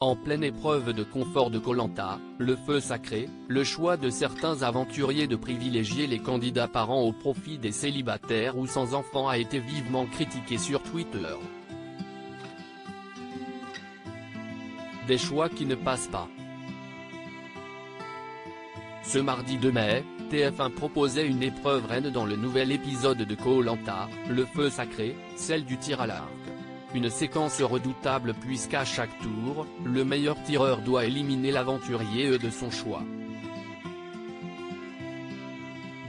En pleine épreuve de confort de Koh Lanta, le feu sacré, le choix de certains aventuriers de privilégier les candidats parents au profit des célibataires ou sans enfants a été vivement critiqué sur Twitter. Des choix qui ne passent pas. Ce mardi 2 mai, TF1 proposait une épreuve reine dans le nouvel épisode de Koh Lanta, le feu sacré, celle du tir à l'arc. Une séquence redoutable puisqu'à chaque tour, le meilleur tireur doit éliminer l'aventurier de son choix.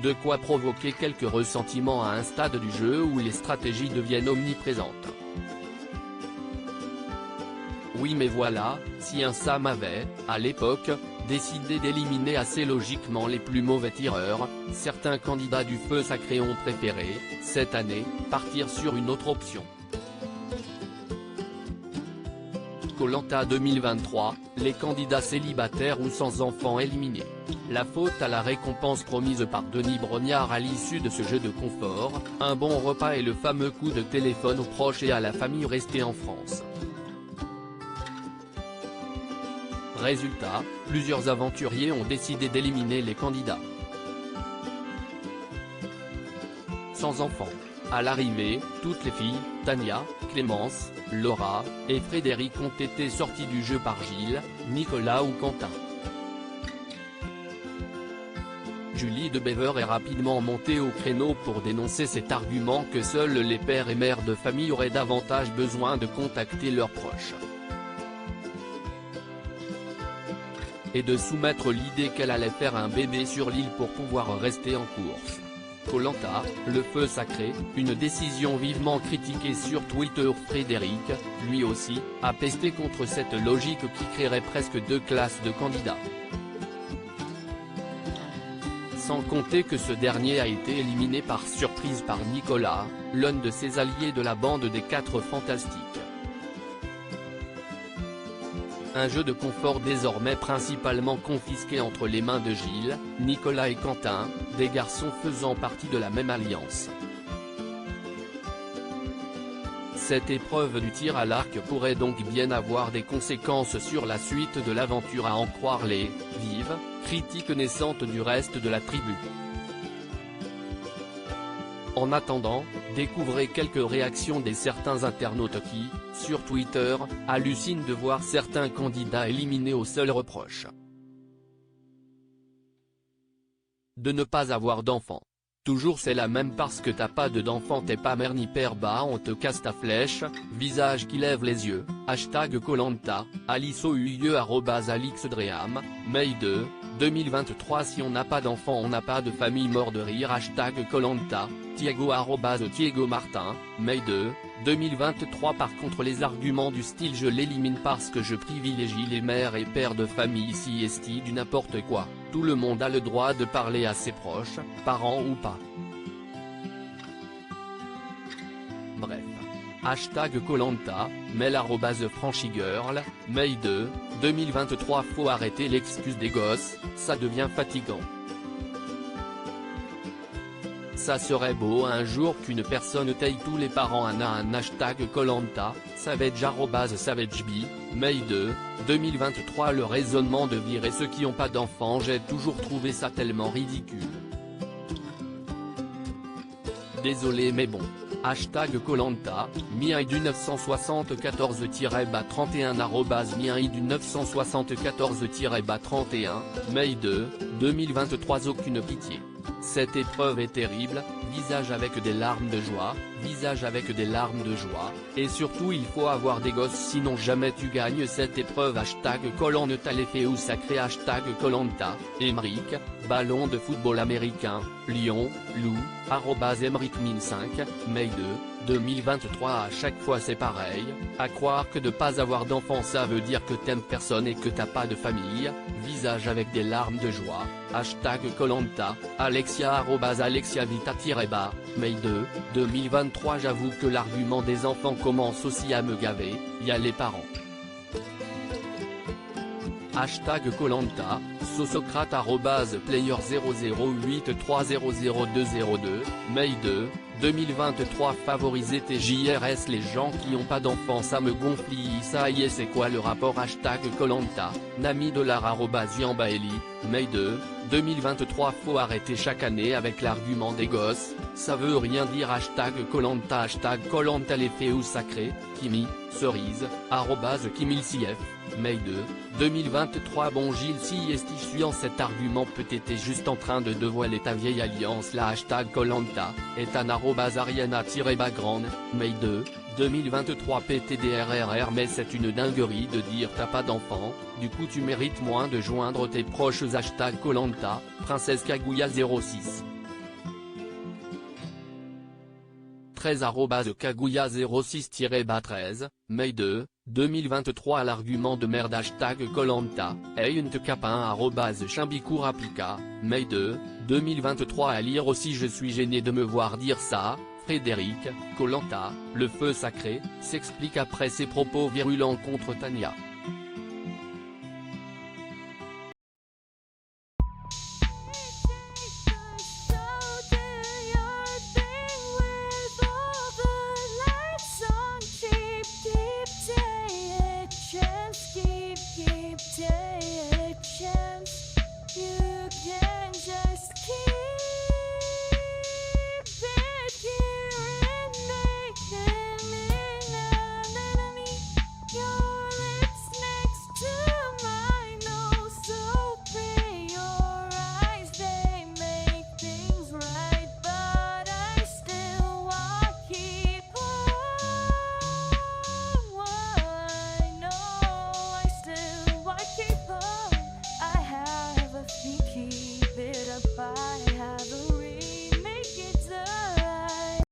De quoi provoquer quelques ressentiments à un stade du jeu où les stratégies deviennent omniprésentes. Oui mais voilà, si un Sam avait, à l'époque, décidé d'éliminer assez logiquement les plus mauvais tireurs, certains candidats du feu sacré ont préféré, cette année, partir sur une autre option. Koh Lanta 2023, les candidats célibataires ou sans enfants éliminés. La faute à la récompense promise par Denis Brognard à l'issue de ce jeu de confort, un bon repas et le fameux coup de téléphone aux proches et à la famille restés en France. Résultat, plusieurs aventuriers ont décidé d'éliminer les candidats sans enfants. À l'arrivée, toutes les filles, Tania, Clémence, Laura, et Frédéric ont été sorties du jeu par Gilles, Nicolas ou Quentin. Julie de Bever est rapidement montée au créneau pour dénoncer cet argument que seuls les pères et mères de famille auraient davantage besoin de contacter leurs proches. Et de soumettre l'idée qu'elle allait faire un bébé sur l'île pour pouvoir rester en course. Koh Lanta, le feu sacré, une décision vivement critiquée sur Twitter. Frédéric, lui aussi, a pesté contre cette logique qui créerait presque deux classes de candidats. Sans compter que ce dernier a été éliminé par surprise par Nicolas, l'un de ses alliés de la bande des 4 Fantastiques. Un jeu de confort désormais principalement confisqué entre les mains de Gilles, Nicolas et Quentin, des garçons faisant partie de la même alliance. Cette épreuve du tir à l'arc pourrait donc bien avoir des conséquences sur la suite de l'aventure à en croire les vives critiques naissantes du reste de la tribu. En attendant, découvrez quelques réactions des certains internautes qui, sur Twitter, hallucinent de voir certains candidats éliminés au seul reproche de ne pas avoir d'enfants. Toujours c'est la même parce que t'as pas d'enfant, t'es pas mère ni père, bah on te casse ta flèche, visage qui lève les yeux, hashtag Koh Lanta, @alixodream, May 2, 2023. Si on n'a pas d'enfant on n'a pas de famille, mort de rire, hashtag Koh Lanta, Thiago @Thiago Martin, May 2, 2023. Par contre les arguments du style je l'élimine parce que je privilégie les mères et pères de famille ici esti du n'importe quoi, tout le monde a le droit de parler à ses proches, parents ou pas. Bref. Hashtag Koh Lanta, mail @franchigirl, May 2, 2023. Faut arrêter l'excuse des gosses, ça devient fatigant. Ça serait beau un jour qu'une personne taille tous les parents un hashtag Koh Lanta, savage_savageb, May 2, 2023. Le raisonnement de virer ceux qui ont pas d'enfants, j'ai toujours trouvé ça tellement ridicule. Désolé mais bon. Hashtag Koh Lanta, Miaïdu 974-31 @Miaïdu 974-31, May 2, 2023. Aucune pitié. Cette épreuve est terrible, visage avec des larmes de joie, visage avec des larmes de joie, et surtout il faut avoir des gosses sinon jamais tu gagnes cette épreuve. Hashtag Koh Lanta l'effet ou sacré, hashtag Koh Lanta, Emric, ballon de football américain, Lyon, Lou, @Emric1005, May 2, 2023. À chaque fois c'est pareil, à croire que de pas avoir d'enfant ça veut dire que t'aimes personne et que t'as pas de famille, visage avec des larmes de joie, hashtag Koh Lanta, Alexia @AlexiaVita_, May 2, 2023. J'avoue que l'argument des enfants commence aussi à me gaver, y a les parents Hashtag Koh-Lanta, Sosocrate @player0083000202, Mai 2, 2023. Favoriser TJRS. Les gens qui ont pas d'enfants, ça me gonfle. Ça y est, c'est quoi le rapport? Hashtag Koh-Lanta, Nami Dollar @Yambaeli, Mai 2, 2023. Faut arrêter chaque année avec l'argument des gosses, ça veut rien dire. Hashtag Koh-Lanta, hashtag Koh-Lanta. Les fées ou sacrés, Kimi, cerise, @KimilCF, Mai 2, 2023. Bon Gilles, si esti suivant cet argument peut-être juste en train de dévoiler ta vieille alliance. La hashtag Koh-Lanta, est un @Ariana-Bagrande, Mai 2, 2023. PTDRRR. Mais c'est une dinguerie de dire t'as pas d'enfant, du coup tu mérites moins de joindre tes proches. Hashtag Koh-Lanta, Princesse Kaguya 06. 13 @Kaguya 06-13, Mai 2, 2023. L'argument de merde. Hashtag Koh-Lanta, Ayunt Capin @Chimbikourapika, Mai 2, 2023. À lire aussi. Je suis gêné de me voir dire ça. Frédéric, Koh-Lanta, le feu sacré, s'explique après ses propos virulents contre Tania.